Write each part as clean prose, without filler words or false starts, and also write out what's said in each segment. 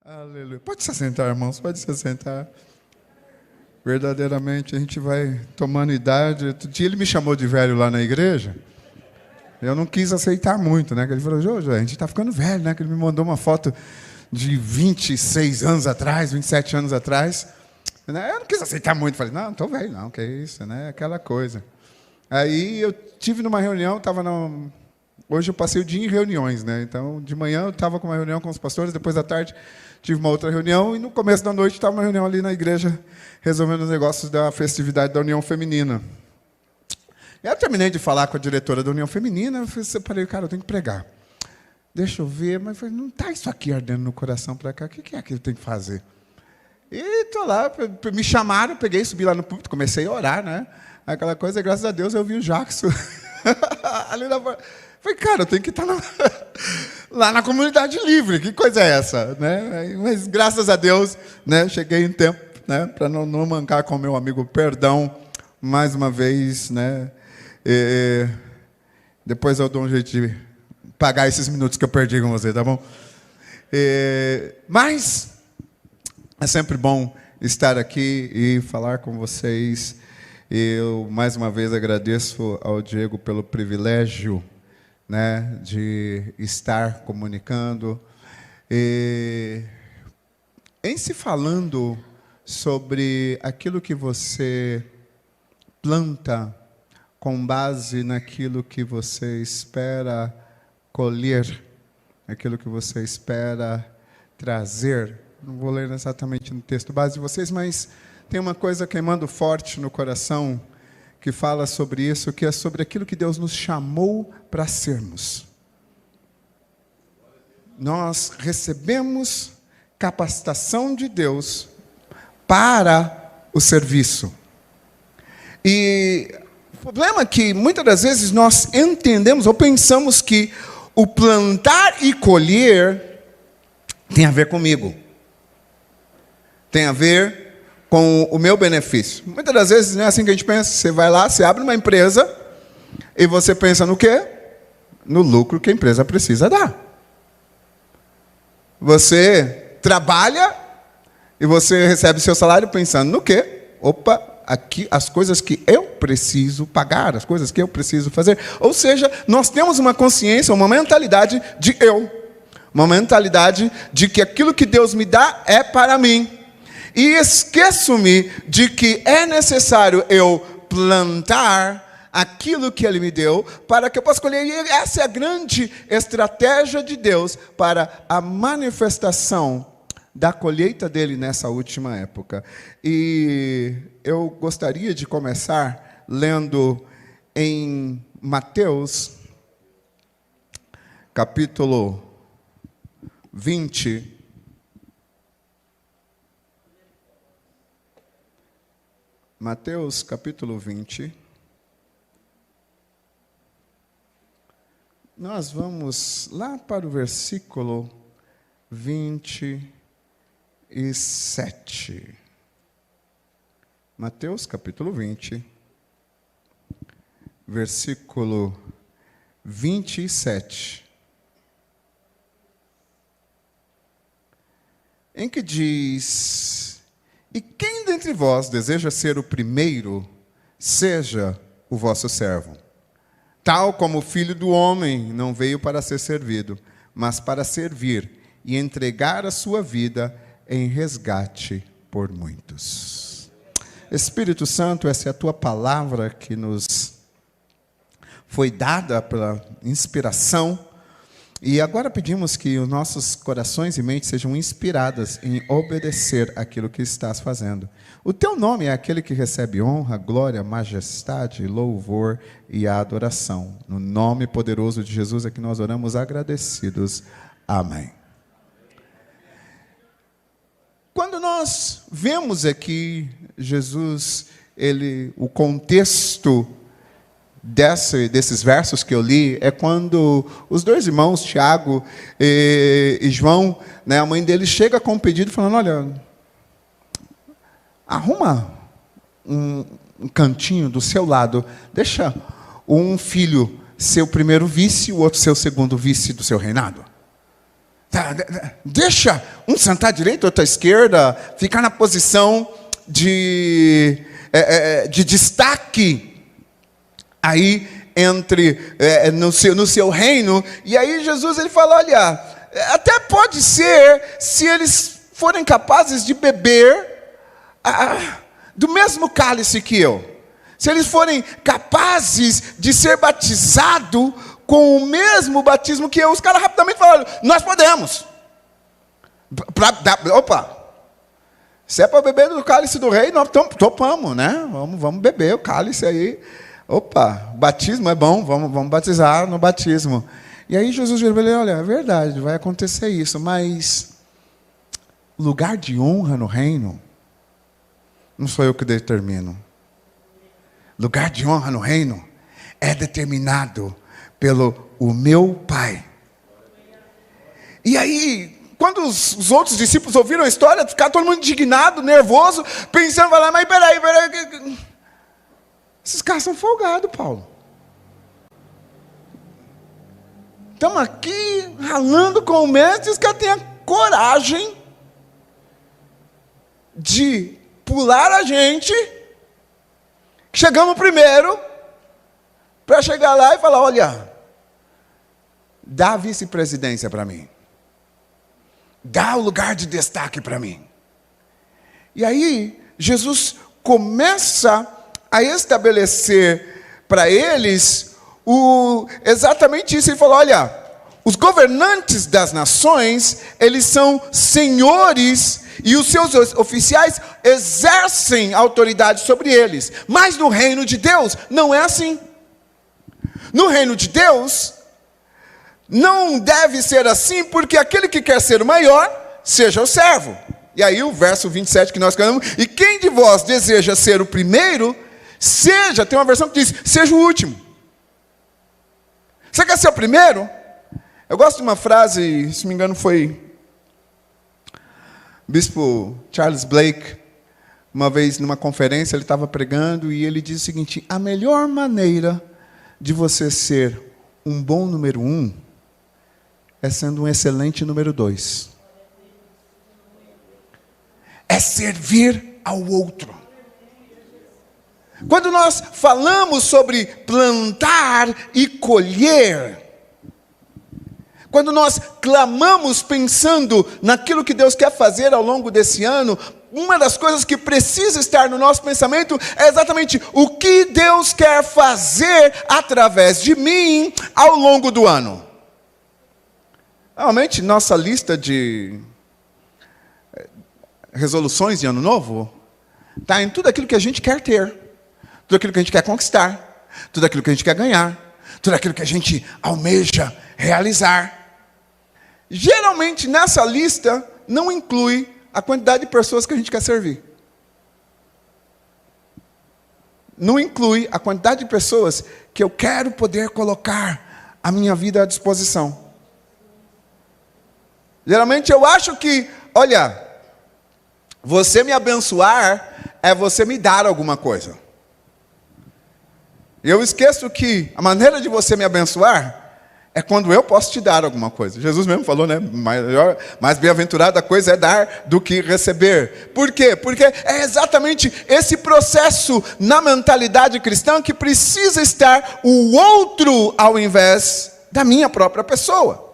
Aleluia. Pode se sentar, irmãos, pode se sentar. Verdadeiramente, a gente vai tomando idade. Outro dia ele me chamou de velho lá na igreja. Eu não quis aceitar muito, né? Ele falou, Jojo, a gente está ficando velho, né? Que ele me mandou uma foto de 26 anos atrás, 27 anos atrás. Eu não quis aceitar muito. Falei, não estou velho, não, que é isso, né? Aquela coisa. Aí eu tive numa reunião, estava no... Hoje eu passei o dia em reuniões, né? Então, de manhã eu estava com uma reunião com os pastores, depois da tarde tive uma outra reunião, e no começo da noite estava uma reunião ali na igreja, resolvendo os negócios da festividade da União Feminina. E eu terminei de falar com a diretora da União Feminina, eu separei, cara, eu tenho que pregar. Deixa eu ver, mas falei, não está isso aqui ardendo no coração para cá, o que é que eu tenho que fazer? E estou lá, me chamaram, peguei, subi lá no púlpito, comecei a orar, né? Aquela coisa, graças a Deus eu vi o Jackson ali na porta. Falei, cara, eu tenho que estar lá na comunidade livre, que coisa é essa? Né? Mas, graças a Deus, né, cheguei em tempo, né, para não mancar com o meu amigo, perdão, mais uma vez. Né, depois eu dou um jeito de pagar esses minutos que eu perdi com você, tá bom? Mas é sempre bom estar aqui e falar com vocês. Eu, mais uma vez, agradeço ao Diego pelo privilégio, né, de estar comunicando. Em se falando sobre aquilo que você planta com base naquilo que você espera colher, aquilo que você espera trazer. Não vou ler exatamente no texto base de vocês, mas tem uma coisa queimando forte no coração que fala sobre isso, que é sobre aquilo que Deus nos chamou para sermos. Nós recebemos capacitação de Deus para o serviço. E o problema é que muitas das vezes nós entendemos ou pensamos que o plantar e colher tem a ver comigo. Tem a ver com o meu benefício. Muitas das vezes não é assim que a gente pensa. Você vai lá, você abre uma empresa e você pensa no quê? No lucro que a empresa precisa dar. Você trabalha e você recebe seu salário pensando no quê? Opa, aqui as coisas que eu preciso pagar, as coisas que eu preciso fazer. Ou seja, nós temos uma consciência, uma mentalidade de eu. Uma mentalidade de que aquilo que Deus me dá é para mim. E esqueço-me de que é necessário eu plantar aquilo que Ele me deu para que eu possa colher. E essa é a grande estratégia de Deus para a manifestação da colheita dEle nessa última época. E eu gostaria de começar lendo em Mateus, capítulo 20, Mateus, capítulo 20. Nós vamos lá para o versículo 27. Mateus, capítulo 20, versículo 27. Em que diz: e quem dentre vós deseja ser o primeiro, seja o vosso servo. Tal como o Filho do Homem não veio para ser servido, mas para servir e entregar a sua vida em resgate por muitos. Espírito Santo, essa é a tua palavra que nos foi dada pela inspiração. E agora pedimos que os nossos corações e mentes sejam inspiradas em obedecer aquilo que estás fazendo. O teu nome é aquele que recebe honra, glória, majestade, louvor e adoração. No nome poderoso de Jesus é que nós oramos agradecidos. Amém. Quando nós vemos aqui Jesus, o contexto desses versos que eu li, é quando os dois irmãos, Tiago e João, né, a mãe deles chega com um pedido falando, olha, arruma um cantinho do seu lado, deixa um filho ser o primeiro vice e o outro ser o segundo vice do seu reinado. Deixa um sentar à direita, outro à esquerda, ficar na posição de destaque aí no seu reino. E aí Jesus ele fala, olha, até pode ser se eles forem capazes de beber do mesmo cálice que eu. Se eles forem capazes de ser batizados com o mesmo batismo que eu, os caras rapidamente falaram, nós podemos. Opa, se é para beber do cálice do rei, nós topamos, né? Vamos beber o cálice aí. Opa, batismo é bom, vamos batizar no batismo. E aí Jesus virou para ele, olha, é verdade, vai acontecer isso, mas lugar de honra no reino, não sou eu que determino. Lugar de honra no reino é determinado pelo o meu Pai. E aí, quando os outros discípulos ouviram a história, ficaram todo mundo indignado, nervoso, pensando, mas peraí. Esses caras são folgados, Paulo. Estamos aqui ralando com o mestre, e os caras têm a coragem de pular a gente. Chegamos primeiro, para chegar lá e falar, olha, dá a vice-presidência para mim. Dá o lugar de destaque para mim. E aí, Jesus começa a estabelecer para eles exatamente isso. Ele falou, olha, os governantes das nações, eles são senhores e os seus oficiais exercem autoridade sobre eles. Mas no reino de Deus, não é assim. No reino de Deus, não deve ser assim, porque aquele que quer ser o maior, seja o servo. E aí o verso 27 que nós cantamos, e quem de vós deseja ser o primeiro, tem uma versão que diz, seja o último. Você quer ser o primeiro? Eu gosto de uma frase, se não me engano foi Bispo Charles Blake, uma vez numa conferência, ele estava pregando e ele diz o seguinte, a melhor maneira de você ser um bom número 1 é sendo um excelente número 2. É servir ao outro. Quando nós falamos sobre plantar e colher, quando nós clamamos pensando naquilo que Deus quer fazer ao longo desse ano, uma das coisas que precisa estar no nosso pensamento é exatamente o que Deus quer fazer através de mim ao longo do ano. Realmente, nossa lista de resoluções de ano novo está em tudo aquilo que a gente quer ter, tudo aquilo que a gente quer conquistar, tudo aquilo que a gente quer ganhar, tudo aquilo que a gente almeja realizar. Geralmente, nessa lista, não inclui a quantidade de pessoas que a gente quer servir. Não inclui a quantidade de pessoas que eu quero poder colocar a minha vida à disposição. Geralmente eu acho que, olha, você me abençoar é você me dar alguma coisa. E eu esqueço que a maneira de você me abençoar é quando eu posso te dar alguma coisa. Jesus mesmo falou, né? Mais bem-aventurada a coisa é dar do que receber. Por quê? Porque é exatamente esse processo na mentalidade cristã que precisa estar o outro ao invés da minha própria pessoa.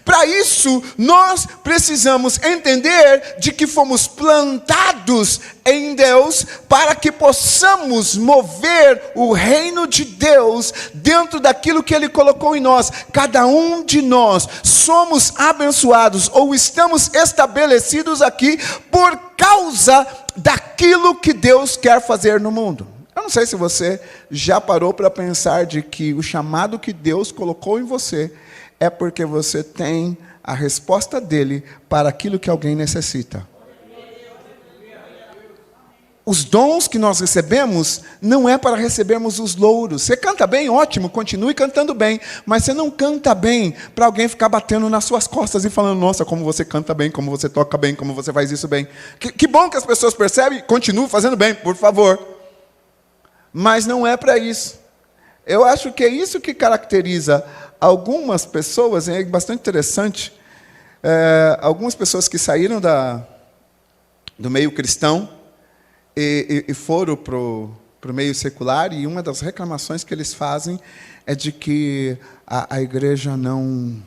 Para isso, nós precisamos entender de que fomos plantados em Deus para que possamos mover o reino de Deus dentro daquilo que Ele colocou em nós. Cada um de nós somos abençoados ou estamos estabelecidos aqui por causa daquilo que Deus quer fazer no mundo. Eu não sei se você já parou para pensar de que o chamado que Deus colocou em você é porque você tem a resposta dele para aquilo que alguém necessita. Os dons que nós recebemos não é para recebermos os louros. Você canta bem, ótimo, continue cantando bem, mas você não canta bem para alguém ficar batendo nas suas costas e falando, nossa, como você canta bem, como você toca bem, como você faz isso bem. Que bom que as pessoas percebem, continue fazendo bem, por favor. Mas não é para isso. Eu acho que é isso que caracteriza algumas pessoas, é bastante interessante, algumas pessoas que saíram do meio cristão e foram para o meio secular, e uma das reclamações que eles fazem é de que a igreja não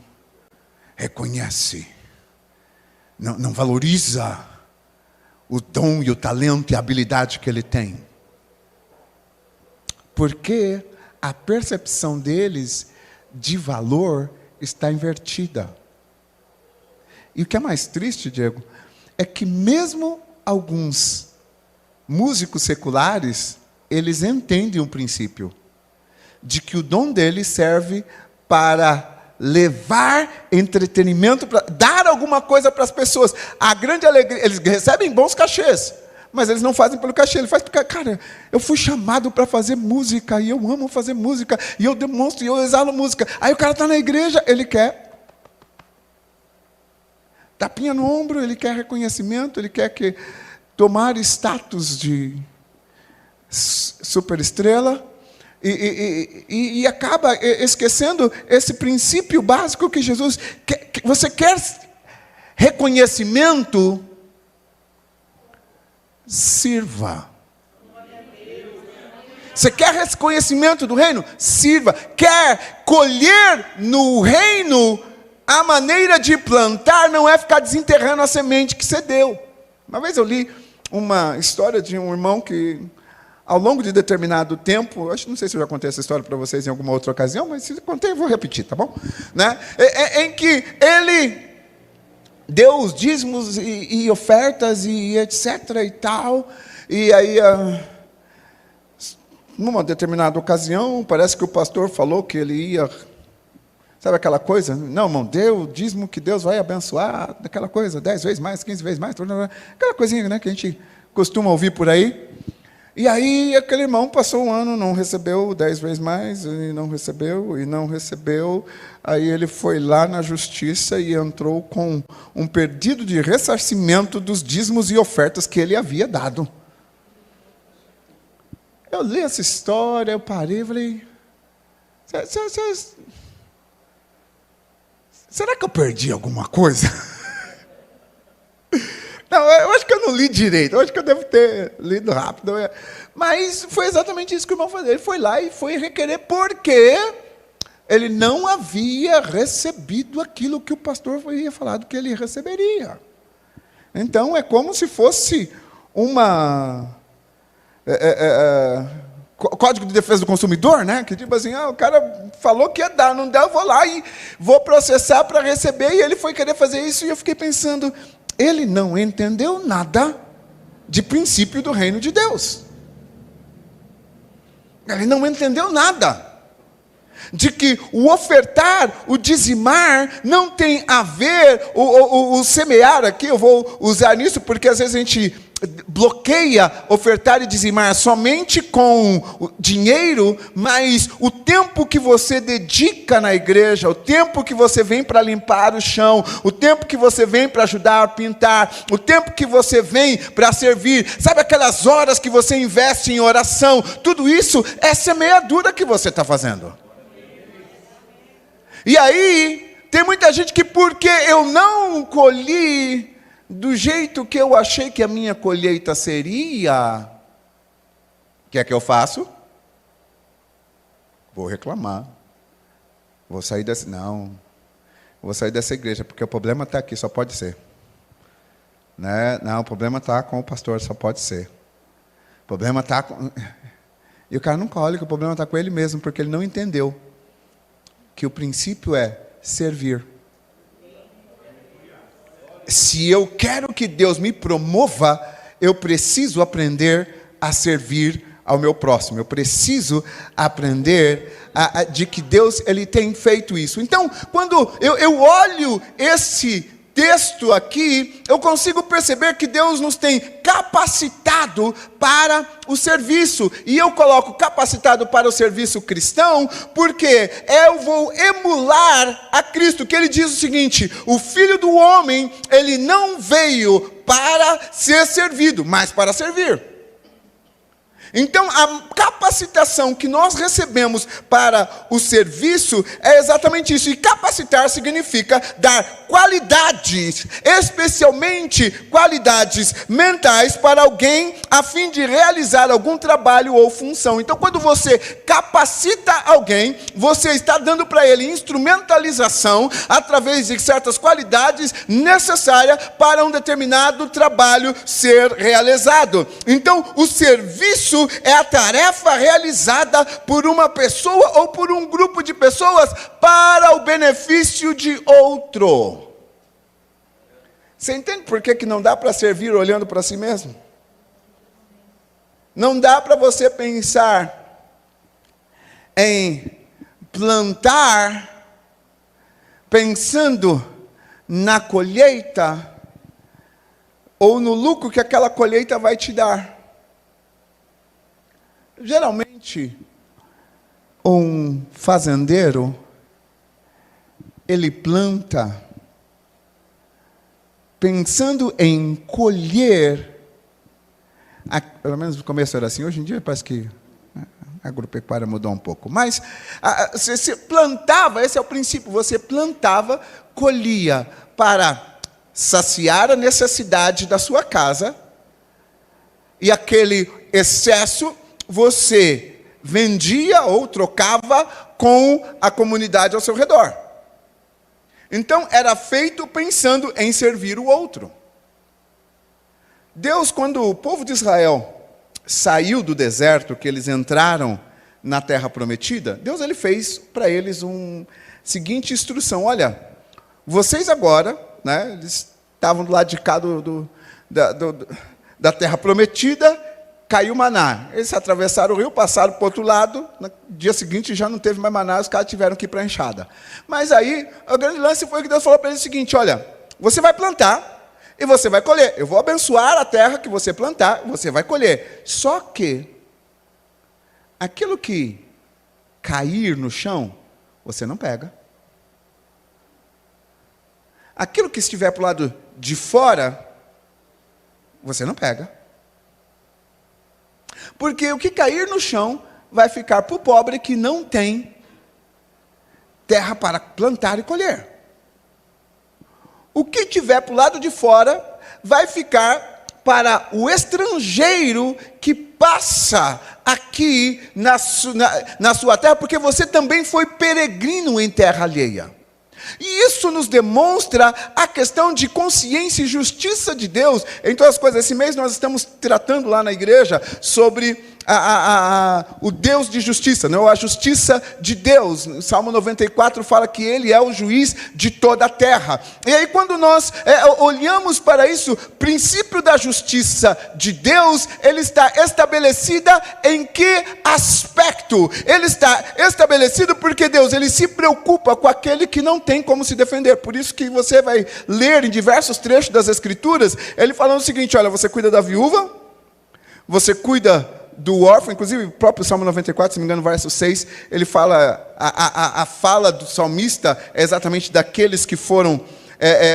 reconhece, não valoriza o dom e o talento e a habilidade que ele tem. Porque a percepção deles de valor está invertida. E o que é mais triste, Diego, é que mesmo alguns músicos seculares, eles entendem o princípio de que o dom deles serve para levar entretenimento, para dar alguma coisa para as pessoas. A grande alegria, eles recebem bons cachês, mas eles não fazem pelo cachê, ele faz porque, cara, eu fui chamado para fazer música, e eu amo fazer música, e eu demonstro, e eu exalo música. Aí o cara está na igreja, ele quer tapinha no ombro, ele quer reconhecimento, ele quer tomar status de superestrela, e acaba esquecendo esse princípio básico que Jesus quer. Você quer reconhecimento? Sirva. Você quer reconhecimento do reino? Sirva. Quer colher no reino? A maneira de plantar não é ficar desenterrando a semente que você deu. Uma vez eu li uma história de um irmão que, ao longo de determinado tempo, não sei se eu já contei essa história para vocês em alguma outra ocasião, mas se eu contei, eu vou repetir, tá bom? Né? Em que ele deu os dízimos e ofertas e etc. e tal, e aí, numa determinada ocasião, parece que o pastor falou que ele ia... Sabe aquela coisa? Não, irmão, deu o dízimo que Deus vai abençoar, aquela coisa, 10 vezes mais, 15 vezes mais, aquela coisinha, né, que a gente costuma ouvir por aí. E aí aquele irmão passou um ano, não recebeu 10 vezes mais, e não recebeu. Aí ele foi lá na justiça e entrou com um pedido de ressarcimento dos dízimos e ofertas que ele havia dado. Eu li essa história, eu parei e falei... Será que eu perdi alguma coisa? Não, eu acho que eu não li direito. Eu acho que eu devo ter lido rápido. Mas foi exatamente isso que o irmão fez. Ele foi lá e foi requerer porque ele não havia recebido aquilo que o pastor havia falado que ele receberia. Então, é como se fosse uma... Código de Defesa do Consumidor, né? Que tipo assim, o cara falou que ia dar, não deu, eu vou lá e vou processar para receber, e ele foi querer fazer isso, e eu fiquei pensando, ele não entendeu nada de princípio do reino de Deus. Ele não entendeu nada de que o ofertar, o dizimar, não tem a ver, o semear aqui, eu vou usar nisso, porque às vezes a gente bloqueia ofertar e dizimar somente com o dinheiro, mas o tempo que você dedica na igreja, o tempo que você vem para limpar o chão, o tempo que você vem para ajudar a pintar, o tempo que você vem para servir, sabe aquelas horas que você investe em oração, tudo isso é semeadura que você está fazendo. E aí, tem muita gente que porque eu não colhi do jeito que eu achei que a minha colheita seria, o que é que eu faço? Vou reclamar. Vou sair dessa... Não, vou sair dessa igreja, porque o problema está aqui, só pode ser. Né? Não, o problema está com o pastor, só pode ser. O problema está com... E o cara não colhe que o problema está com ele mesmo, porque ele não entendeu que o princípio é servir. Se eu quero que Deus me promova, eu preciso aprender a servir ao meu próximo. Eu preciso aprender de que Deus ele tem feito isso. Então, quando eu olho esse texto aqui, eu consigo perceber que Deus nos tem capacitado para o serviço. E eu coloco capacitado para o serviço cristão, porque eu vou emular a Cristo, que ele diz o seguinte: o Filho do Homem, ele não veio para ser servido, mas para servir. Então, a capacitação que nós recebemos para o serviço é exatamente isso. E capacitar significa dar qualidades, especialmente qualidades mentais para alguém, a fim de realizar algum trabalho ou função. Então, quando você capacita alguém, você está dando para ele instrumentalização através de certas qualidades necessárias para um determinado trabalho ser realizado. Então, o serviço é a tarefa realizada por uma pessoa ou por um grupo de pessoas para o benefício de outro. Você entende por que não dá para servir olhando para si mesmo? Não dá para você pensar em plantar pensando na colheita ou no lucro que aquela colheita vai te dar. Geralmente, um fazendeiro, ele planta pensando em colher, pelo menos no começo era assim, hoje em dia parece que a agropecuária mudou um pouco, mas você plantava, esse é o princípio, você plantava, colhia para saciar a necessidade da sua casa, e aquele excesso você vendia ou trocava com a comunidade ao seu redor. Então, era feito pensando em servir o outro. Deus, quando o povo de Israel saiu do deserto, que eles entraram na terra prometida, Deus ele fez para eles seguinte instrução: olha, vocês agora, né, eles estavam do lado de cá da terra prometida, caiu maná. Eles atravessaram o rio, passaram para o outro lado, no dia seguinte já não teve mais maná, os caras tiveram que ir para a enxada. Mas aí, o grande lance foi que Deus falou para eles o seguinte: olha, você vai plantar e você vai colher. Eu vou abençoar a terra que você plantar, você vai colher. Só que, aquilo que cair no chão, você não pega. Aquilo que estiver para o lado de fora, você não pega. Porque o que cair no chão vai ficar para o pobre que não tem terra para plantar e colher. O que tiver para o lado de fora vai ficar para o estrangeiro que passa aqui na sua terra, porque você também foi peregrino em terra alheia. E isso nos demonstra a questão de consciência e justiça de Deus em todas as coisas. Esse mês nós estamos tratando lá na igreja sobre o Deus de justiça, não? A justiça de Deus. O Salmo 94 fala que Ele é o juiz de toda a terra. E aí quando nós olhamos para isso, o princípio da justiça de Deus, ele está estabelecida em que aspecto? Ele está estabelecido porque Deus, ele se preocupa com aquele que não tem como se defender. Por isso que você vai ler em diversos trechos das Escrituras, ele falando o seguinte: olha, você cuida da viúva, você cuida do órfão. Inclusive o próprio Salmo 94, se não me engano, verso 6, ele fala, a fala do salmista é exatamente daqueles que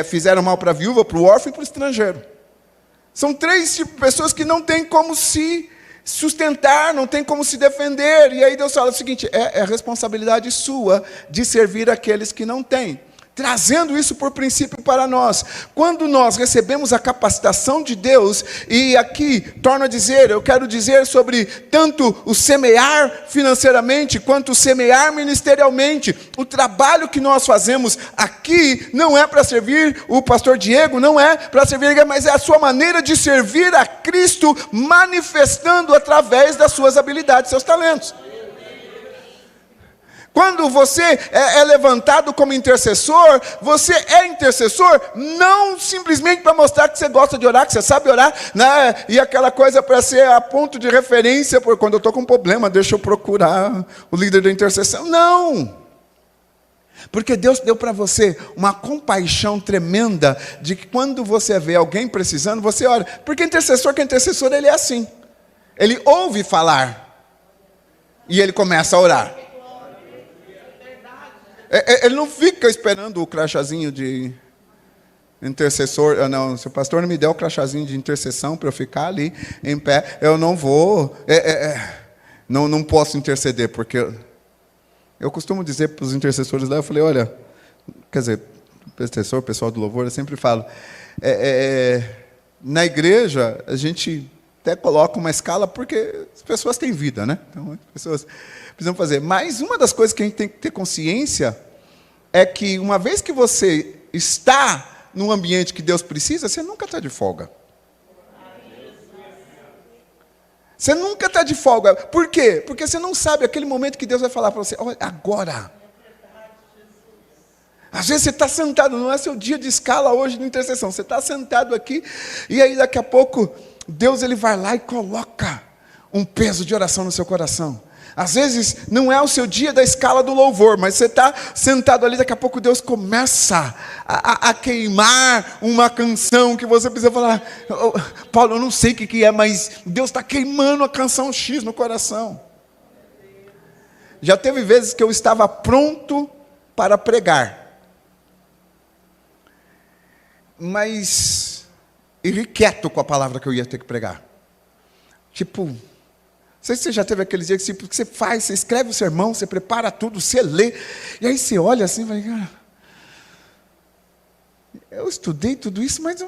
fizeram mal para a viúva, para o órfão e para o estrangeiro. São três tipos de pessoas que não têm como se sustentar, não tem como se defender. E aí Deus fala o seguinte: é responsabilidade sua de servir aqueles que não têm. Trazendo isso por princípio para nós. Quando nós recebemos a capacitação de Deus, e aqui, torno a dizer, eu quero dizer sobre tanto o semear financeiramente, quanto o semear ministerialmente. O trabalho que nós fazemos aqui não é para servir o pastor Diego, não é para servir, mas é a sua maneira de servir a Cristo, manifestando através das suas habilidades, seus talentos. Quando você é levantado como intercessor, você é intercessor não simplesmente para mostrar que você gosta de orar, que você sabe orar, né? E aquela coisa para ser a ponto de referência, por quando eu estou com um problema, deixa eu procurar o líder da intercessão. Não! Porque Deus deu para você uma compaixão tremenda de que quando você vê alguém precisando, você ora. Porque intercessor, que é intercessor, ele é assim. Ele ouve falar e ele começa a orar. Ele não fica esperando o crachazinho de intercessor, não, se o pastor não me der o crachazinho de intercessão para eu ficar ali em pé, eu não vou, não posso interceder, porque eu costumo dizer para os intercessores lá, eu falei, olha, quer dizer, o pessoal do louvor, eu sempre falo, na igreja a gente até coloca uma escala porque as pessoas têm vida, né? Então as pessoas precisam fazer. Mas uma das coisas que a gente tem que ter consciência é que uma vez que você está num ambiente que Deus precisa, você nunca está de folga. Você nunca está de folga. Por quê? Porque você não sabe aquele momento que Deus vai falar para você, olha, agora. Às vezes você está sentado, não é seu dia de escala hoje de intercessão, você está sentado aqui, e aí daqui a pouco, Deus ele vai lá e coloca um peso de oração no seu coração. Às vezes não é o seu dia da escala do louvor, mas você está sentado ali, daqui a pouco Deus começa a queimar uma canção que você precisa falar, Paulo, eu não sei o que é, mas Deus está queimando a canção X no coração. Já teve vezes que eu estava pronto para pregar, mas irrequieto com a palavra que eu ia ter que pregar. Tipo, não sei se você já teve aqueles dias que você faz, você escreve o sermão, você prepara tudo, você lê, e aí você olha assim e vai, cara, eu estudei tudo isso, mas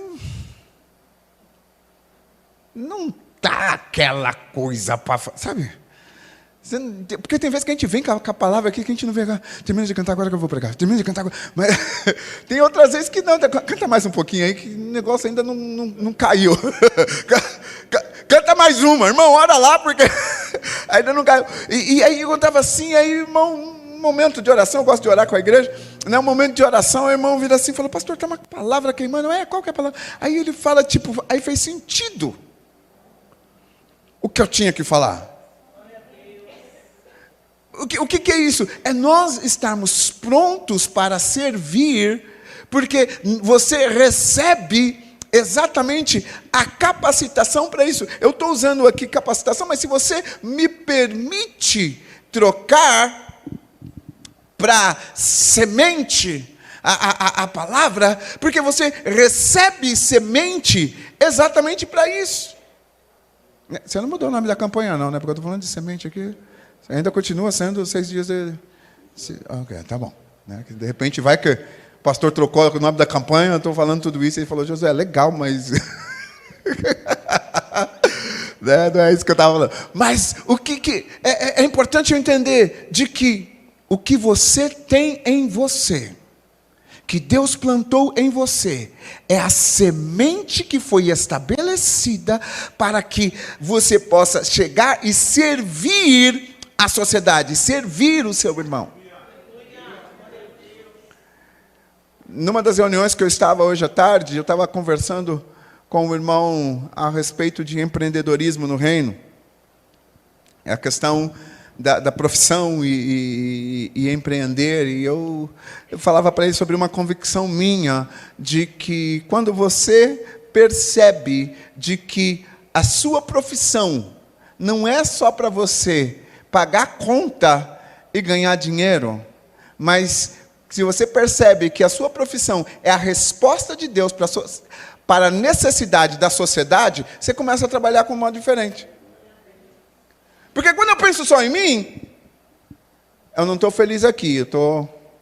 não tá aquela coisa para, sabe? Porque tem vezes que a gente vem com a palavra aqui que a gente não vê. Termina de cantar agora que eu vou pregar. Termina de cantar agora. Mas tem outras vezes que não. Canta mais um pouquinho aí que o negócio ainda não caiu. Canta mais uma, irmão, ora lá, porque ainda não caiu. E aí eu estava assim, aí, irmão, um momento de oração, eu gosto de orar com a igreja, né? Um momento de oração, o irmão vira assim e falou, pastor, tem uma palavra queimando. Qual que é a palavra? Aí ele fala, tipo, aí fez sentido o que eu tinha que falar. O que é isso? É nós estarmos prontos para servir, porque você recebe exatamente a capacitação para isso. Eu estou usando aqui capacitação, mas se você me permite trocar para semente a palavra, porque você recebe semente exatamente para isso. Você não mudou o nome da campanha não, né? Porque eu estou falando de semente aqui. Ainda continua sendo 6 dias de... Ok, tá bom. Né? De repente vai que o pastor trocou o nome da campanha, eu estou falando tudo isso, e ele falou, José, legal, mas... né? Não é isso que eu estava falando. Mas o que é importante eu entender de que o que você tem em você, que Deus plantou em você, é a semente que foi estabelecida para que você possa chegar e servir a sociedade, servir o seu irmão. Numa das reuniões que eu estava hoje à tarde, eu estava conversando com o irmão a respeito de empreendedorismo no reino. É a questão da profissão e empreender. E eu falava para ele sobre uma convicção minha, de que quando você percebe de que a sua profissão não é só para você pagar conta e ganhar dinheiro, mas se você percebe que a sua profissão é a resposta de Deus para a necessidade da sociedade, você começa a trabalhar com um modo diferente. Porque quando eu penso só em mim, eu não estou feliz aqui, eu estou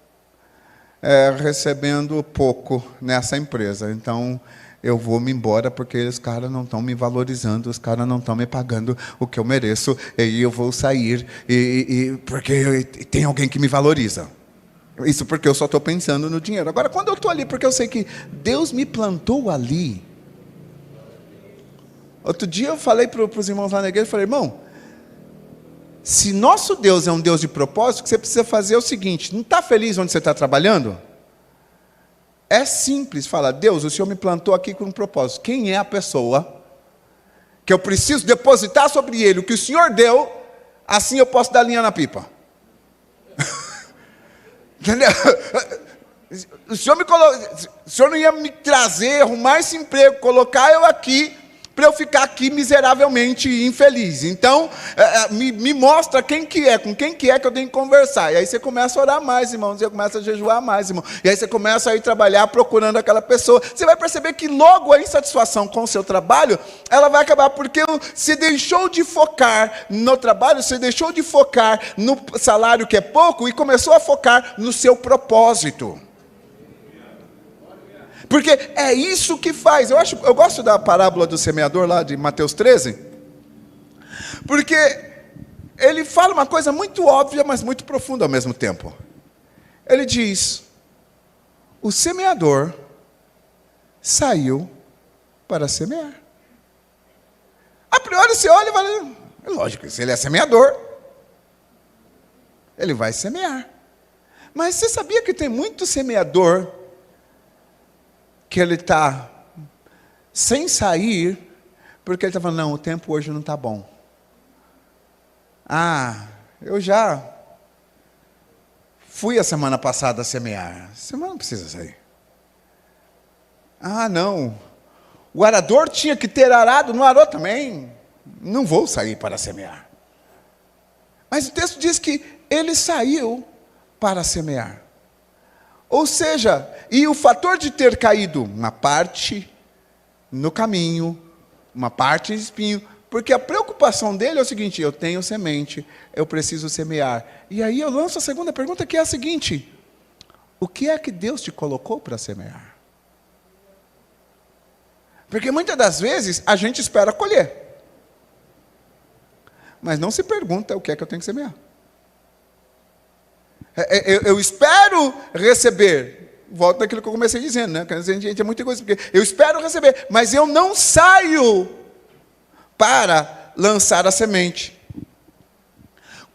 recebendo pouco nessa empresa, então eu vou me embora porque os caras não estão me valorizando, os caras não estão me pagando o que eu mereço, e eu vou sair, porque tem alguém que me valoriza. Isso porque eu só estou pensando no dinheiro. Agora, quando eu estou ali, porque eu sei que Deus me plantou ali. Outro dia eu falei para os irmãos lá na igreja, eu falei, irmão, se nosso Deus é um Deus de propósito, o que você precisa fazer é o seguinte, não está feliz onde você está trabalhando? É simples, fala, Deus, o Senhor me plantou aqui com um propósito. Quem é a pessoa que eu preciso depositar sobre ele o que o Senhor deu, assim eu posso dar linha na pipa? Entendeu? O Senhor não ia me trazer, arrumar esse emprego, colocar eu aqui, para eu ficar aqui miseravelmente infeliz. Então, me mostra quem que é, com quem que é que eu tenho que conversar. E aí você começa a orar mais, irmão. Você começa a jejuar mais, irmão. E aí você começa a ir trabalhar procurando aquela pessoa. Você vai perceber que logo a insatisfação com o seu trabalho, ela vai acabar, porque você deixou de focar no trabalho, você deixou de focar no salário que é pouco e começou a focar no seu propósito. Porque é isso que faz. Eu gosto da parábola do semeador lá de Mateus 13. Porque ele fala uma coisa muito óbvia, mas muito profunda ao mesmo tempo. Ele diz: o semeador saiu para semear. A priori você olha e fala, lógico, se ele é semeador, ele vai semear. Mas você sabia que tem muito semeador que ele está sem sair, porque ele está falando, não, o tempo hoje não está bom. Eu já fui a semana passada semear. Semana não precisa sair. Não, o arador tinha que ter arado, não arou também. Não vou sair para semear. Mas o texto diz que ele saiu para semear. Ou seja, e o fator de ter caído uma parte no caminho, uma parte em espinho, porque a preocupação dele é o seguinte, eu tenho semente, eu preciso semear. E aí eu lanço a segunda pergunta, que é a seguinte: o que é que Deus te colocou para semear? Porque muitas das vezes a gente espera colher, mas não se pergunta o que é que eu tenho que semear. Eu espero receber. Volto naquilo que eu comecei dizendo, né? A gente é muito egoísta, porque eu espero receber, mas eu não saio para lançar a semente.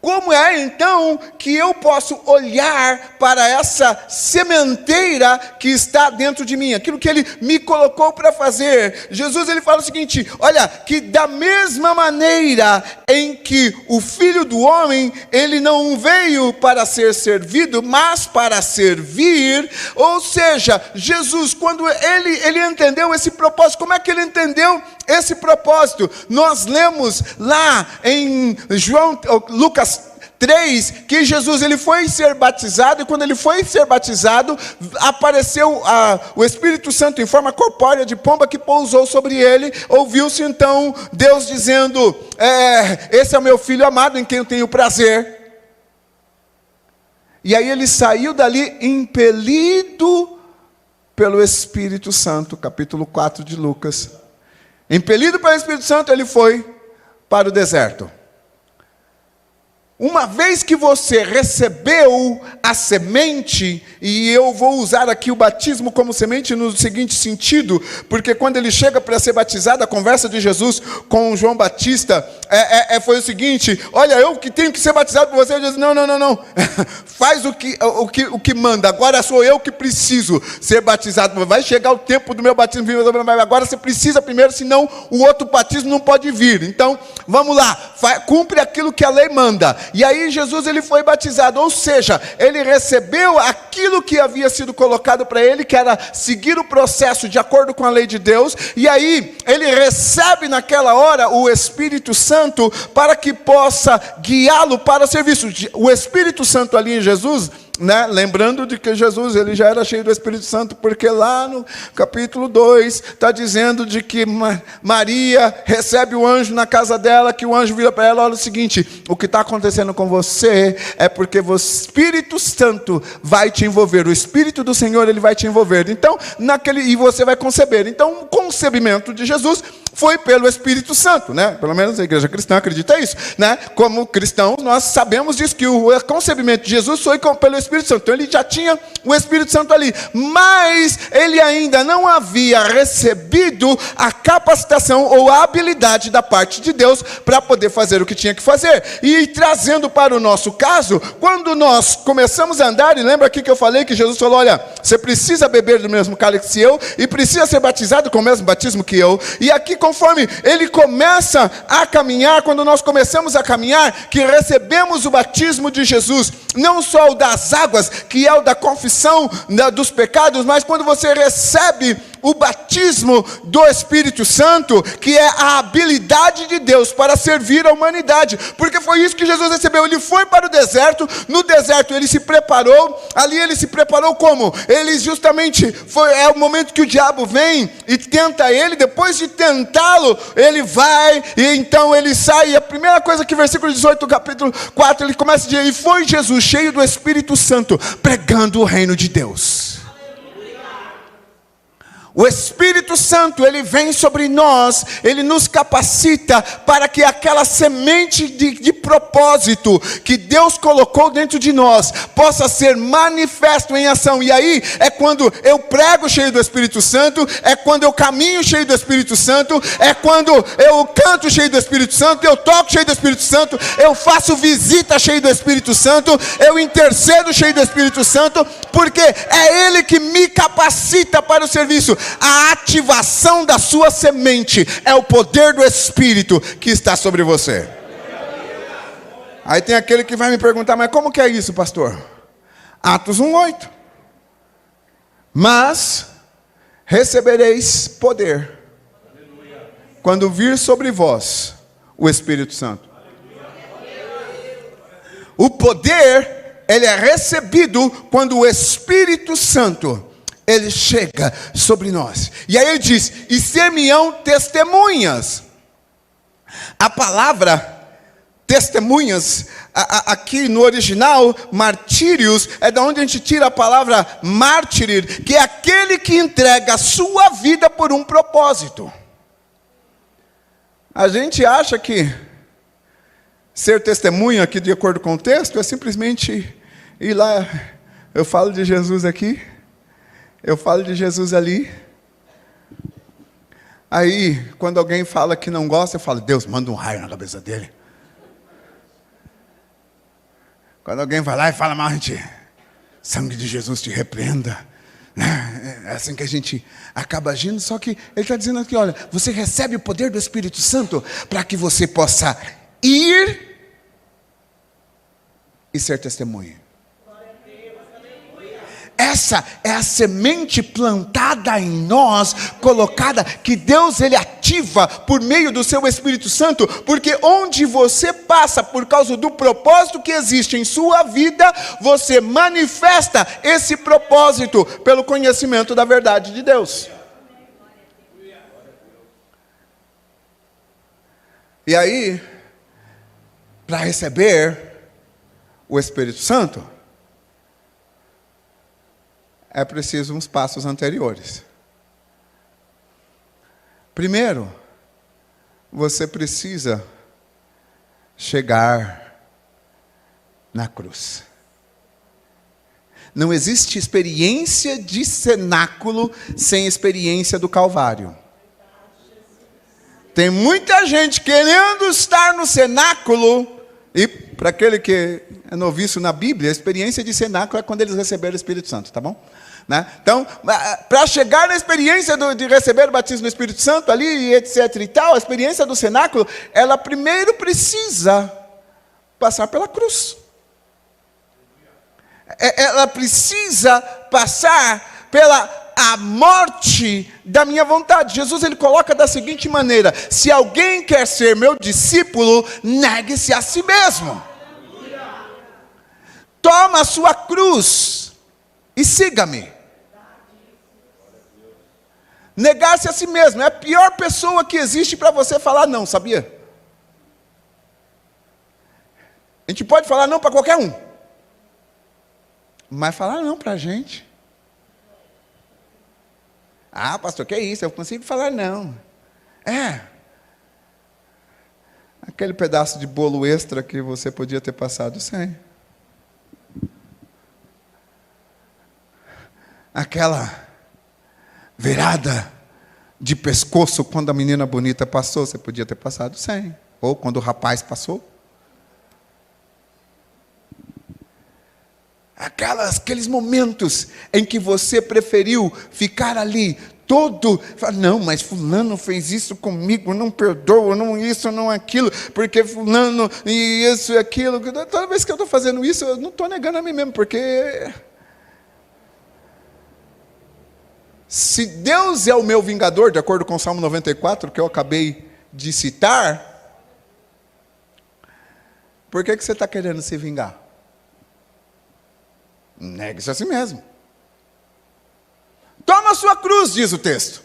Como é então que eu posso olhar para essa sementeira que está dentro de mim, aquilo que Ele me colocou para fazer? Jesus, Ele fala o seguinte, olha, que da mesma maneira em que o Filho do Homem, Ele não veio para ser servido, mas para servir. Ou seja, Jesus, quando Ele entendeu esse propósito, como é que Ele entendeu esse propósito? Nós lemos lá em Lucas 3, que Jesus ele foi ser batizado, e quando ele foi ser batizado, apareceu o Espírito Santo em forma corpórea de pomba que pousou sobre ele. Ouviu-se então Deus dizendo, esse é o meu Filho amado em quem eu tenho prazer. E aí ele saiu dali impelido pelo Espírito Santo, capítulo 4 de Lucas. Impelido pelo Espírito Santo, ele foi para o deserto. Uma vez que você recebeu a semente, e eu vou usar aqui o batismo como semente no seguinte sentido, porque quando ele chega para ser batizado, a conversa de Jesus com João Batista foi o seguinte, olha, eu que tenho que ser batizado por você. Ele diz, não, faz o que manda, agora sou eu que preciso ser batizado, vai chegar o tempo do meu batismo, agora você precisa primeiro, senão o outro batismo não pode vir. Então, vamos lá, cumpre aquilo que a lei manda. E aí Jesus ele foi batizado, ou seja, ele recebeu aquilo que havia sido colocado para ele, que era seguir o processo de acordo com a lei de Deus, e aí ele recebe naquela hora o Espírito Santo para que possa guiá-lo para o serviço. O Espírito Santo ali em Jesus, né? Lembrando de que Jesus ele já era cheio do Espírito Santo, porque lá no capítulo 2 está dizendo de que Maria recebe o anjo na casa dela, que o anjo vira para ela, olha o seguinte, o que está acontecendo com você é porque o Espírito Santo vai te envolver, o Espírito do Senhor ele vai te envolver, então, e você vai conceber. Então o concebimento de Jesus foi pelo Espírito Santo, né? Pelo menos a igreja cristã acredita isso, né? Como cristãos, nós sabemos disso, que o concebimento de Jesus foi pelo Espírito Santo. Então ele já tinha o Espírito Santo ali, mas ele ainda não havia recebido a capacitação ou a habilidade da parte de Deus para poder fazer o que tinha que fazer. E trazendo para o nosso caso, quando nós começamos a andar, e lembra aqui que eu falei que Jesus falou, olha, você precisa beber do mesmo cálice que eu, e precisa ser batizado com o mesmo batismo que eu. E aqui, conforme ele começa a caminhar, quando nós começamos a caminhar, que recebemos o batismo de Jesus, não só o das águas, que é o da confissão dos pecados, mas quando você recebe o batismo do Espírito Santo, que é a habilidade de Deus para servir a humanidade, porque foi isso que Jesus recebeu. Ele foi para o deserto, no deserto ele se preparou, ali ele se preparou como? Ele justamente, é o momento que o diabo vem e tenta ele, depois de tentá-lo, ele vai, e então ele sai, e a primeira coisa que versículo 18 do capítulo 4, ele começa a dizer, e foi Jesus cheio do Espírito Santo, pregando o reino de Deus. O Espírito Santo, ele vem sobre nós, ele nos capacita para que aquela semente de propósito que Deus colocou dentro de nós possa ser manifesto em ação. E aí é quando eu prego cheio do Espírito Santo, é quando eu caminho cheio do Espírito Santo, é quando eu canto cheio do Espírito Santo, eu toco cheio do Espírito Santo, eu faço visita cheio do Espírito Santo, eu intercedo cheio do Espírito Santo, porque é Ele que me capacita para o serviço. A ativação da sua semente é o poder do Espírito que está sobre você. Aí tem aquele que vai me perguntar, mas como que é isso, pastor? Atos 1:8. Mas recebereis poder quando vir sobre vós o Espírito Santo. O poder, ele é recebido quando o Espírito Santo, ele chega sobre nós. E aí ele diz, e ser-me-ão testemunhas. A palavra testemunhas, aqui no original, martírios, é da onde a gente tira a palavra mártir, que é aquele que entrega a sua vida por um propósito. A gente acha que ser testemunha, aqui de acordo com o texto, é simplesmente ir lá, eu falo de Jesus aqui, eu falo de Jesus ali. Aí, quando alguém fala que não gosta, eu falo, Deus, manda um raio na cabeça dele. Quando alguém vai lá e fala mal, a gente, sangue de Jesus te repreenda. É assim que a gente acaba agindo. Só que ele está dizendo aqui, olha, você recebe o poder do Espírito Santo para que você possa ir e ser testemunha. Essa é a semente plantada em nós, colocada, que Deus ele ativa por meio do seu Espírito Santo, porque onde você passa por causa do propósito que existe em sua vida, você manifesta esse propósito pelo conhecimento da verdade de Deus. E aí, para receber o Espírito Santo, é preciso uns passos anteriores. Primeiro, você precisa chegar na cruz. Não existe experiência de cenáculo sem experiência do Calvário. Tem muita gente querendo estar no cenáculo, e para aquele que é noviço na Bíblia, a experiência de cenáculo é quando eles receberam o Espírito Santo, tá bom? Né? Então, para chegar na experiência de receber o batismo do Espírito Santo ali, etc e tal, a experiência do cenáculo, ela primeiro precisa passar pela cruz. Ela precisa passar pela a morte da minha vontade. Jesus ele coloca da seguinte maneira: se alguém quer ser meu discípulo, negue-se a si mesmo. Toma a sua cruz e siga-me. Negar-se a si mesmo é a pior pessoa que existe para você falar não, sabia? A gente pode falar não para qualquer um, mas falar não para a gente. Ah, pastor, que é isso? Eu consigo falar não. Aquele pedaço de bolo extra que você podia ter passado sem. Aquela virada de pescoço quando a menina bonita passou, você podia ter passado sem. Ou quando o rapaz passou. Aqueles momentos em que você preferiu ficar ali todo, não, mas fulano fez isso comigo, não perdoa, não isso, não aquilo, porque fulano e isso e aquilo. Toda vez que eu estou fazendo isso, eu não estou negando a mim mesmo, porque Se Deus é o meu vingador, de acordo com o Salmo 94, que eu acabei de citar, por que você está querendo se vingar? Negue-se a si mesmo. Toma a sua cruz, diz o texto.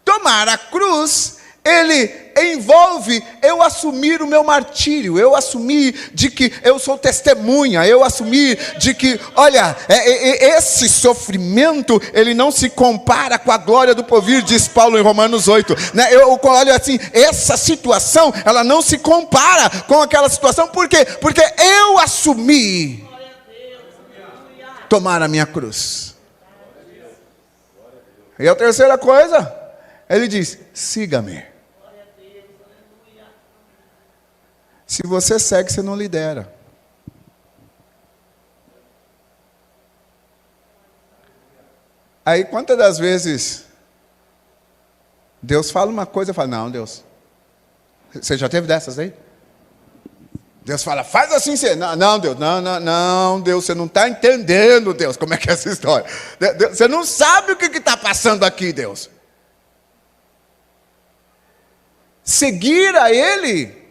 Tomar a cruz, ele envolve eu assumir o meu martírio, eu assumir de que eu sou testemunha, eu assumir de que, olha, esse sofrimento, ele não se compara com a glória do porvir, diz Paulo em Romanos 8, né? Olha assim, essa situação, ela não se compara com aquela situação, por quê? Porque eu assumi tomar a minha cruz. E a terceira coisa, ele diz, siga-me. Se você segue, você não lidera. Aí, quantas das vezes Deus fala uma coisa, eu falo, não, Deus. Você já teve dessas aí? Deus fala, faz assim, você... Não, Deus, não, Deus, você não está entendendo, Deus, como é que é essa história. Você não sabe o que está passando aqui, Deus. Seguir a Ele,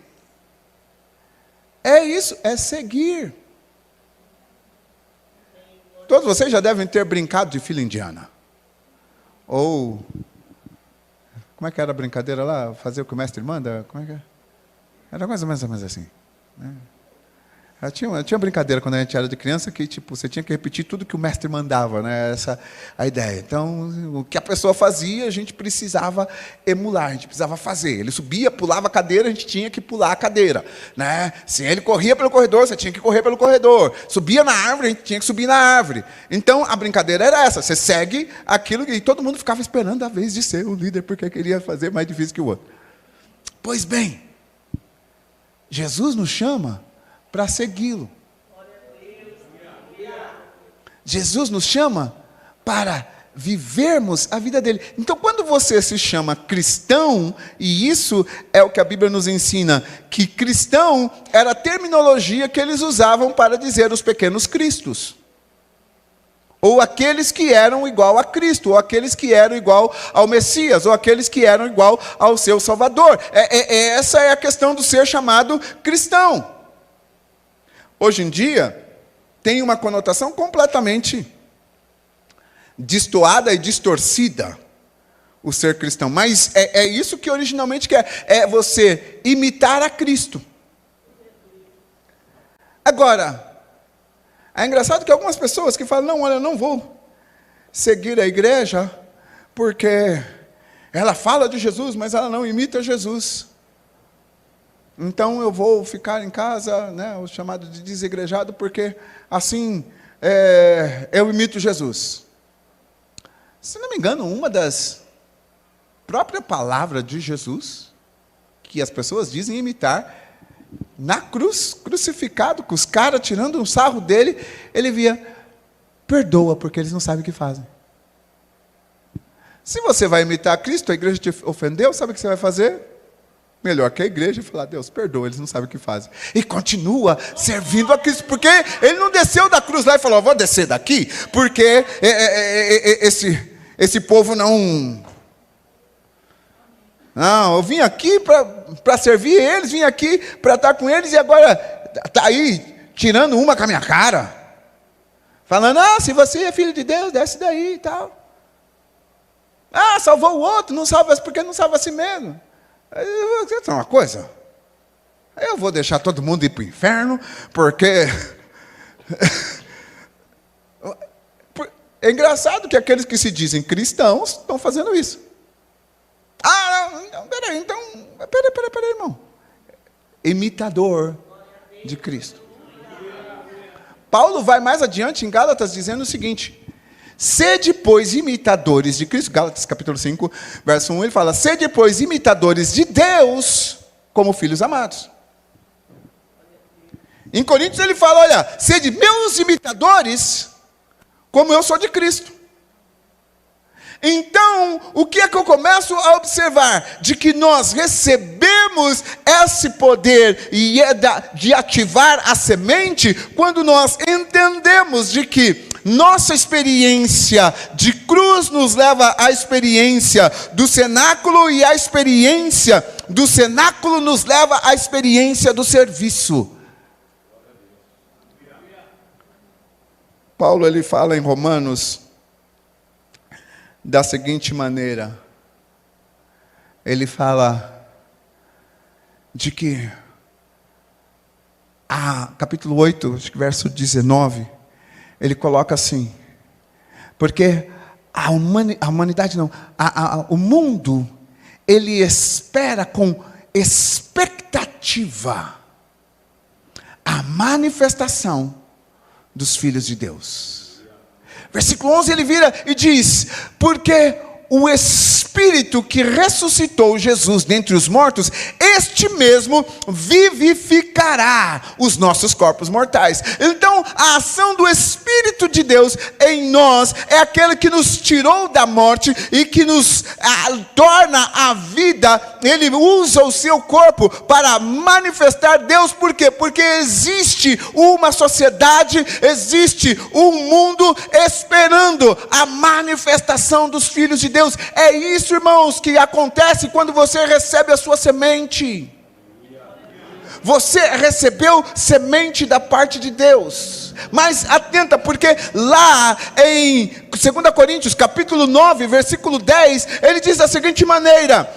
é isso, é seguir. Todos vocês já devem ter brincado de fila indiana. Ou, como é que era a brincadeira lá? Fazer o que o mestre manda? Como é que é? Era mais ou menos assim. Tinha uma brincadeira quando a gente era de criança que tipo, você tinha que repetir tudo que o mestre mandava, né? Essa a ideia. Então, o que a pessoa fazia, a gente precisava emular, a gente precisava fazer. Ele subia, pulava a cadeira, a gente tinha que pular a cadeira, né? Se ele corria pelo corredor, você tinha que correr pelo corredor. Subia na árvore, a gente tinha que subir na árvore. Então, a brincadeira era essa, você segue aquilo e todo mundo ficava esperando a vez de ser o líder, porque queria fazer mais difícil que o outro. Pois bem, Jesus nos chama para segui-lo. Jesus nos chama para vivermos a vida dele. Então, quando você se chama cristão, e isso é o que a Bíblia nos ensina, que cristão era a terminologia que eles usavam para dizer os pequenos cristos. Ou aqueles que eram igual a Cristo, ou aqueles que eram igual ao Messias, ou aqueles que eram igual ao seu Salvador. Essa é a questão do ser chamado cristão. Hoje em dia, tem uma conotação completamente destoada e distorcida, o ser cristão. Mas é isso que originalmente quer, é você imitar a Cristo. Agora, é engraçado que algumas pessoas que falam, não, olha, eu não vou seguir a igreja, porque ela fala de Jesus, mas ela não imita Jesus. Então eu vou ficar em casa, né, o chamado de desigrejado, porque assim eu imito Jesus. Se não me engano, uma das próprias palavras de Jesus, que as pessoas dizem imitar, na cruz, crucificado, com os caras tirando um sarro dele, ele via, perdoa, porque eles não sabem o que fazem. Se você vai imitar Cristo, a igreja te ofendeu, sabe o que você vai fazer? Melhor que a igreja falar, Deus, perdoa, eles não sabem o que fazem. E continua servindo a Cristo, porque ele não desceu da cruz lá e falou, vou descer daqui, porque esse povo não, eu vim aqui para servir eles, vim aqui para estar com eles, e agora está aí, tirando uma com a minha cara, falando, se você é filho de Deus, desce daí e tal. Salvou o outro, não salva, porque não salva a si mesmo. Você tem uma coisa? Eu vou deixar todo mundo ir para o inferno, porque... É engraçado que aqueles que se dizem cristãos estão fazendo isso. Peraí, irmão. Imitador de Cristo. Paulo vai mais adiante em Gálatas dizendo o seguinte... Sede, pois, imitadores de Cristo. Gálatas capítulo 5, verso 1, ele fala, sede, pois, imitadores de Deus, como filhos amados. Em Coríntios ele fala, olha, sede meus imitadores, como eu sou de Cristo. Então, o que é que eu começo a observar? De que nós recebemos esse poder e de ativar a semente, quando nós entendemos de que nossa experiência de cruz nos leva à experiência do cenáculo, e a experiência do cenáculo nos leva à experiência do serviço. Paulo, ele fala em Romanos da seguinte maneira. Ele fala de que, capítulo 8, acho que verso 19, ele coloca assim: porque a humanidade não, o mundo, ele espera com expectativa a manifestação dos filhos de Deus. Versículo 11, ele vira e diz: porque o Espírito que ressuscitou Jesus dentre os mortos, este mesmo vivificará os nossos corpos mortais. Então, a ação do Espírito de Deus em nós é aquele que nos tirou da morte e que nos torna a vida. Ele usa o seu corpo para manifestar Deus. Por quê? Porque existe uma sociedade, existe um mundo esperando a manifestação dos filhos de Deus. É isso, irmãos, que acontece quando você recebe a sua semente. Você recebeu semente da parte de Deus. Mas atenta, porque lá em 2 Coríntios, capítulo 9, versículo 10, ele diz da seguinte maneira: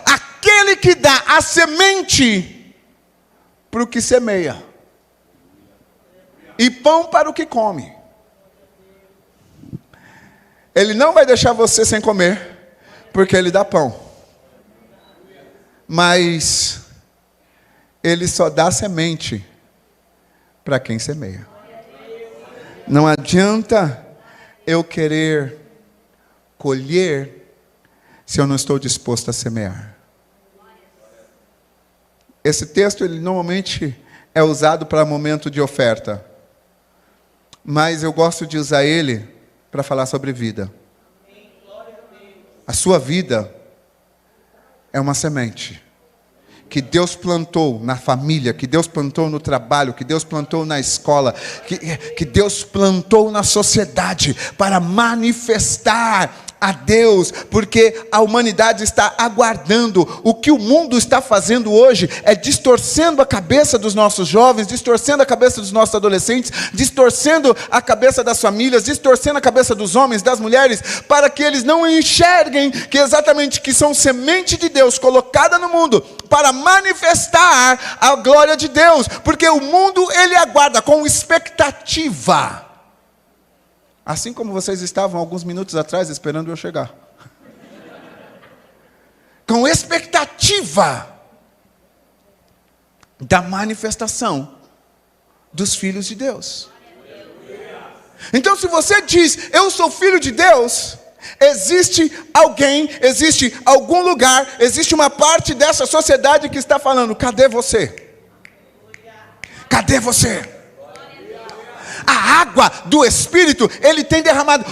aquele que dá a semente para o que semeia, e pão para o que come. Ele não vai deixar você sem comer, porque ele dá pão. Mas ele só dá semente para quem semeia. Não adianta eu querer colher se eu não estou disposto a semear. Esse texto, ele normalmente é usado para momento de oferta, mas eu gosto de usar ele para falar sobre vida. A sua vida é uma semente que Deus plantou na família, que Deus plantou no trabalho, que Deus plantou na escola, que Deus plantou na sociedade, para manifestar a Deus, porque a humanidade está aguardando. O que o mundo está fazendo hoje é distorcendo a cabeça dos nossos jovens, distorcendo a cabeça dos nossos adolescentes, distorcendo a cabeça das famílias, distorcendo a cabeça dos homens, das mulheres, para que eles não enxerguem que exatamente que são semente de Deus colocada no mundo para manifestar a glória de Deus, porque o mundo, ele aguarda com expectativa. Assim como vocês estavam alguns minutos atrás esperando eu chegar. Com expectativa da manifestação dos filhos de Deus. Então, se você diz, eu sou filho de Deus, existe alguém, existe algum lugar, existe uma parte dessa sociedade que está falando: cadê você? Cadê você? A água do Espírito, ele tem derramado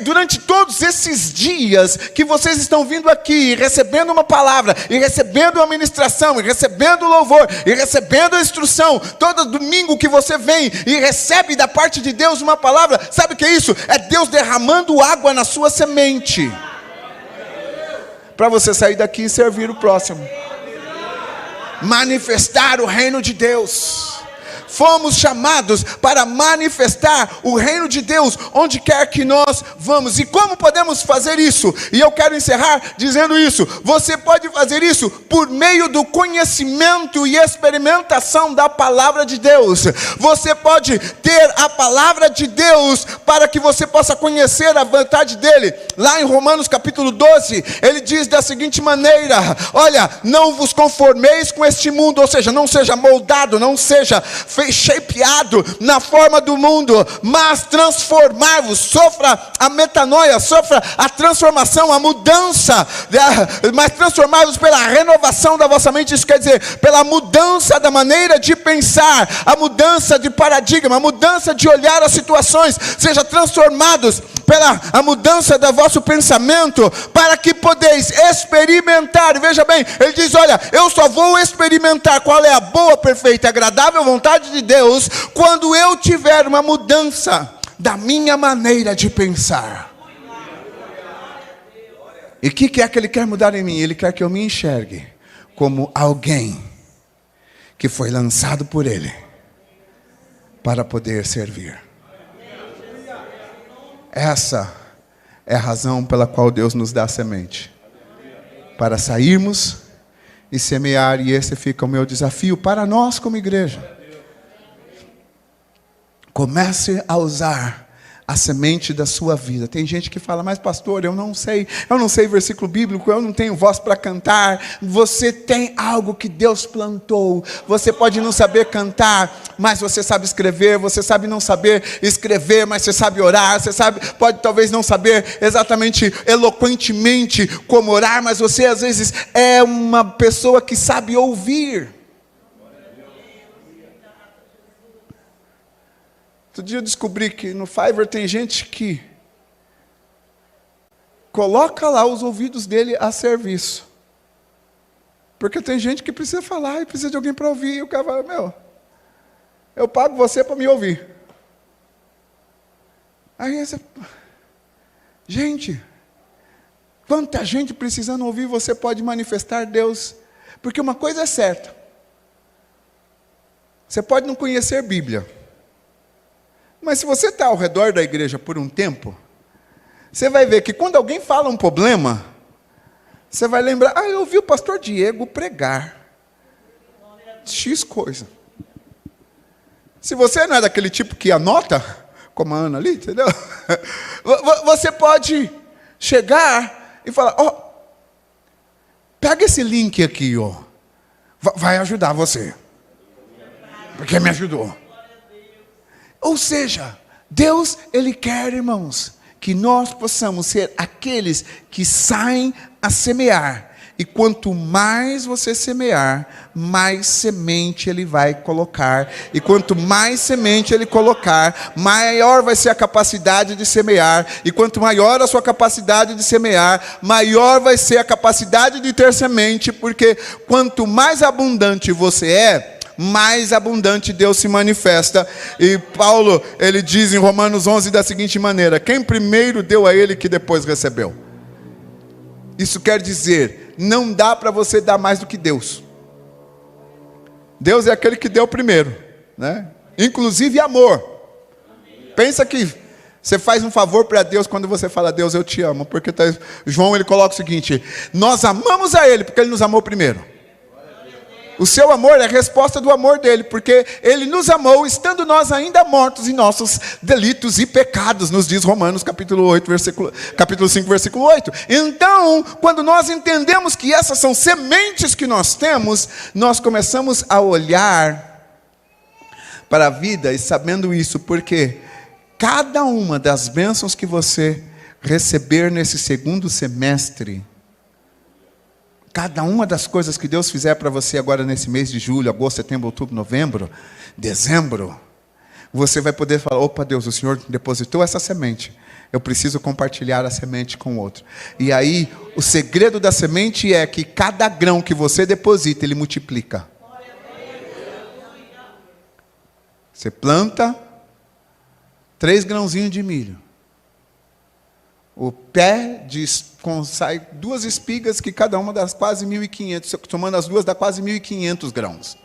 durante todos esses dias que vocês estão vindo aqui, recebendo uma palavra, e recebendo uma ministração, e recebendo louvor, e recebendo a instrução. Todo domingo que você vem e recebe da parte de Deus uma palavra, sabe o que é isso? É Deus derramando água na sua semente, para você sair daqui e servir o próximo, manifestar o reino de Deus. Fomos chamados para manifestar o reino de Deus onde quer que nós vamos. E como podemos fazer isso? E eu quero encerrar dizendo isso: você pode fazer isso por meio do conhecimento e experimentação da palavra de Deus. Você pode ter a palavra de Deus para que você possa conhecer a vontade dele. Lá em Romanos capítulo 12, ele diz da seguinte maneira: olha, não vos conformeis com este mundo, ou seja, não seja moldado, não seja shapeado na forma do mundo, mas transformai-vos. Sofra a metanoia, sofra a transformação, a mudança, mas transformai-vos pela renovação da vossa mente. Isso quer dizer, pela mudança da maneira de pensar, a mudança de paradigma, a mudança de olhar as situações. Seja transformados pela a mudança do vosso pensamento, para que podeis experimentar. E veja bem, ele diz: olha, eu só vou experimentar qual é a boa, perfeita e agradável vontade de Deus quando eu tiver uma mudança da minha maneira de pensar. E o que é que Ele quer mudar em mim? Ele quer que eu me enxergue como alguém que foi lançado por Ele para poder servir. Essa é a razão pela qual Deus nos dá a semente. Para sairmos e semear, e esse fica o meu desafio para nós como igreja. Comece a usar a semente da sua vida. Tem gente que fala, mas pastor, eu não sei versículo bíblico, eu não tenho voz para cantar. Você tem algo que Deus plantou. Você pode não saber cantar, mas você sabe escrever. Você sabe não saber escrever, mas você sabe orar. Você pode talvez não saber exatamente, eloquentemente como orar, mas você às vezes é uma pessoa que sabe ouvir. Outro dia eu descobri que no Fiverr tem gente que coloca lá os ouvidos dele a serviço. Porque tem gente que precisa falar e precisa de alguém para ouvir. E o cara fala, eu pago você para me ouvir. Aí você... Gente, quanta gente precisando ouvir, você pode manifestar Deus. Porque uma coisa é certa. Você pode não conhecer Bíblia. Mas se você está ao redor da igreja por um tempo, você vai ver que quando alguém fala um problema, você vai lembrar, eu ouvi o pastor Diego pregar X coisa. Se você não é daquele tipo que anota, como a Ana ali, entendeu? Você pode chegar e falar, pega esse link aqui, vai ajudar você. Porque me ajudou. Ou seja, Deus, Ele quer, irmãos, que nós possamos ser aqueles que saem a semear. E quanto mais você semear, mais semente Ele vai colocar. E quanto mais semente Ele colocar, maior vai ser a capacidade de semear. E quanto maior a sua capacidade de semear, maior vai ser a capacidade de ter semente. Porque quanto mais abundante você é, mais abundante Deus se manifesta. E Paulo, ele diz em Romanos 11 da seguinte maneira: quem primeiro deu a ele, que depois recebeu. Isso quer dizer, não dá para você dar mais do que Deus. Deus é aquele que deu primeiro, né? Inclusive amor. Pensa que você faz um favor para Deus quando você fala, Deus, eu te amo. Porque João, ele coloca o seguinte: nós amamos a Ele porque Ele nos amou primeiro. O seu amor é a resposta do amor dele, porque Ele nos amou, estando nós ainda mortos em nossos delitos e pecados, nos diz Romanos capítulo 5, versículo 8. Então, quando nós entendemos que essas são sementes que nós temos, nós começamos a olhar para a vida e sabendo isso, porque cada uma das bênçãos que você receber nesse segundo semestre, cada uma das coisas que Deus fizer para você agora nesse mês de julho, agosto, setembro, outubro, novembro, dezembro, você vai poder falar, opa Deus, o Senhor depositou essa semente, eu preciso compartilhar a semente com o outro. E aí, o segredo da semente é que cada grão que você deposita, ele multiplica. Você planta 3 grãozinhos de milho. O pé sai 2 espigas, que cada uma dá quase 1.500, somando as duas dá quase 1.500 grãos.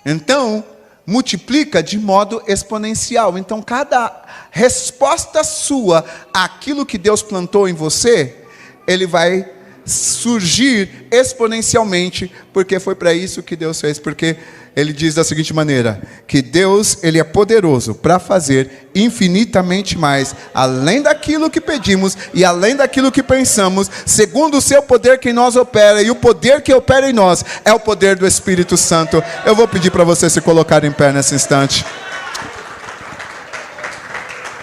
Então, multiplica de modo exponencial. Então, cada resposta sua àquilo que Deus plantou em você, ele vai surgir exponencialmente, porque foi para isso que Deus fez. Porque ele diz da seguinte maneira, que Deus, ele é poderoso para fazer infinitamente mais, além daquilo que pedimos e além daquilo que pensamos, segundo o seu poder que em nós opera. E o poder que opera em nós é o poder do Espírito Santo. Eu vou pedir para você se colocar em pé nesse instante.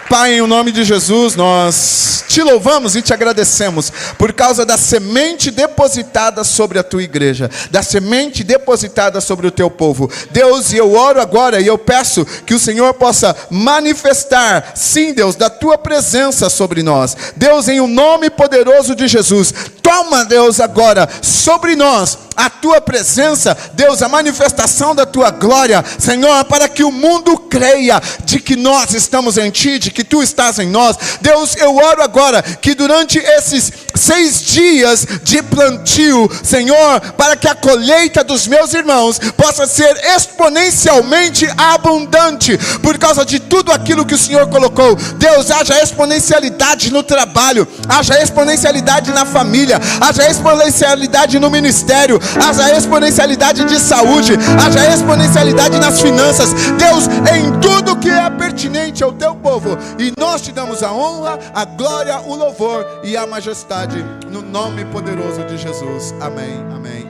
Pai, em nome de Jesus, nós te louvamos e te agradecemos por causa da semente depositada sobre a tua igreja, da semente depositada sobre o teu povo. Deus, e eu oro agora e eu peço que o Senhor possa manifestar, sim Deus, da tua presença sobre nós. Deus, em o nome poderoso de Jesus, toma Deus agora sobre nós a tua presença, Deus, a manifestação da tua glória, Senhor, para que o mundo creia de que nós estamos em ti, de que tu estás em nós. Deus, eu oro agora que durante esses 6 dias de plantio, Senhor, para que a colheita dos meus irmãos possa ser exponencialmente abundante, por causa de tudo aquilo que o Senhor colocou. Deus, haja exponencialidade no trabalho, haja exponencialidade na família, haja exponencialidade no ministério, haja exponencialidade de saúde, haja exponencialidade nas finanças. Deus, em tudo que é pertinente ao teu povo, e nós te damos a honra, a glória, o louvor e a majestade, no nome poderoso de Jesus. Amém, amém.